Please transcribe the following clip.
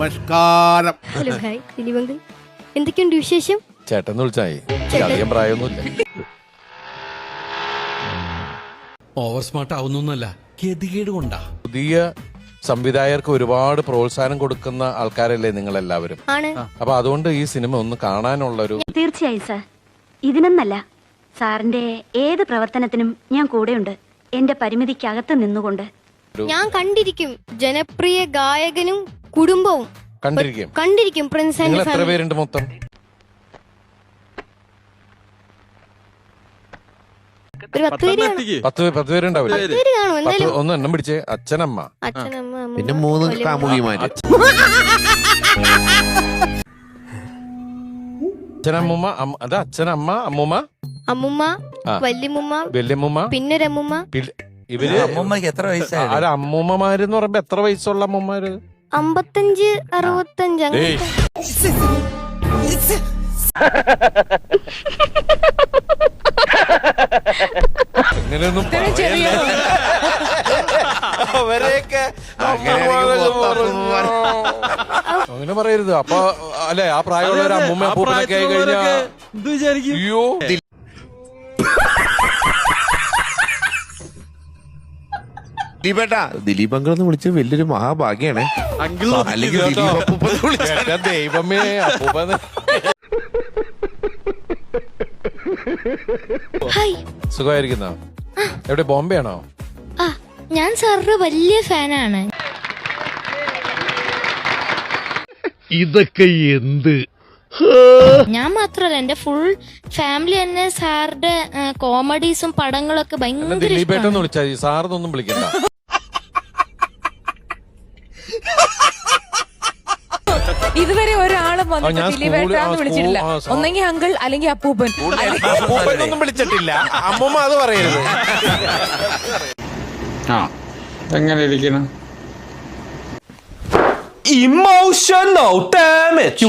നമസ്കാരം. Hello hi Dileep, എന്തൊക്കെയുണ്ട് വിശേഷം? ചേട്ടൻ വിളിച്ചായി, അധികം പ്രായമൊന്നുമില്ല. ഓവർ സ്മാർട്ട് ആവുന്നല്ല, ഗതികേട് കൊണ്ടാ. പുതിയ സംവിധായകർക്ക് ഒരുപാട് പ്രോത്സാഹനം കൊടുക്കുന്ന ആൾക്കാരല്ലേ നിങ്ങൾ എല്ലാവരും. ആണ്. അപ്പൊ അതുകൊണ്ട് ഈ സിനിമ ഒന്ന് കാണാനുള്ളൊരു. തീർച്ചയായും സാർ, ഇതിനെന്നല്ല സാറിന്റെ ഏത് പ്രവർത്തനത്തിനും ഞാൻ കൂടെയുണ്ട്, എന്റെ പരിമിതിക്കകത്ത് നിന്നുകൊണ്ട്. ഞാൻ കണ്ടിരിക്കും, ജനപ്രിയ ഗായകനും കുടുംബവും കണ്ടിരിക്കും. പ്രിൻസ് നിങ്ങൾ ആൻഡ് എത്ര ഫാമിലി. പേരുണ്ട് മൊത്തം? ഒരു 10 പേര് കാണും. 10 പേരുണ്ടാവില്ല. 10 പേര് കാണും എന്തായാലും. ഒന്ന് എണ്ണം പിടിച്ചേ. അച്ഛനമ്മ, അച്ഛനമ്മ, അമ്മൂമ്മ, പിന്നെ 3 വലിയമ്മ. കാമുകിമാര്. അച്ഛനമ്മൂമ്മ, അത് അച്ഛനമ്മ, അമ്മൂമ്മ, അമ്മുമ്മ, വല്യമ്മുമ്മ, വല്യമ്മൂമ്മ, പിന്നൊരമ്മുമ്മ. ഇവര് അമ്മൂമ്മക്ക് എത്ര വയസ്സായി? ആര് അമ്മൂമ്മമാരെന്ന് പറയുമ്പോ എത്ര വയസ്സുള്ള അമ്മൂമ്മമാര്? 55, 65 അങ്ങനെ. ഇങ്ങനെയൊന്നും അങ്ങനെ പറയരുത്. അപ്പൊ അല്ലെ, ആ പ്രായമുള്ള ഒരു അമ്മൂമ്മ അപ്പൂപ്പനൊക്കെ ആയി കഴിഞ്ഞാ അയ്യോ. ദിലീപ് അങ്കിൾ എന്ന് വിളിച്ചത് വലിയൊരു മഹാഭാഗ്യാണ്. അല്ലെങ്കിൽ ദിലീപ് അപ്പൂപ്പൻ എന്ന് വിളിച്ചാ ദൈവമേ, അപ്പൂപ്പന്. ഹായ്. സുഖമായിരിക്കുന്നോ? എവിടെ, ബോംബെ ആണോ? ആ, ഞാൻ സാറിന്റെ വലിയ ഫാനാണ്. ഇതൊക്കെ എന്ത്? ഞാൻ മാത്രല്ല, എന്റെ ഫുൾ ഫാമിലി തന്നെ സാറിന്റെ കോമഡീസും പടങ്ങളൊക്കെ ഭയങ്കര ദിലീപേട്ടെന്ന് വിളിച്ചാൽ സാറിനൊന്നും വിളിക്കണ്ട. ഇതുവരെ ഒരാളും വന്നിട്ട് ഞാൻ ദിലീപേട്ടാന്ന് വിളിച്ചിട്ടില്ല. ഒന്നെങ്കിൽ അങ്കിൾ അല്ലെങ്കിൽ അപ്പൂപ്പൻ. അപ്പൂപ്പനൊന്നും വിളിച്ചിട്ടില്ല. അമ്മൂമ്മ അത് പറയരുത്. ആ, എങ്ങനെ ഇരിക്കണം? Emotional damage.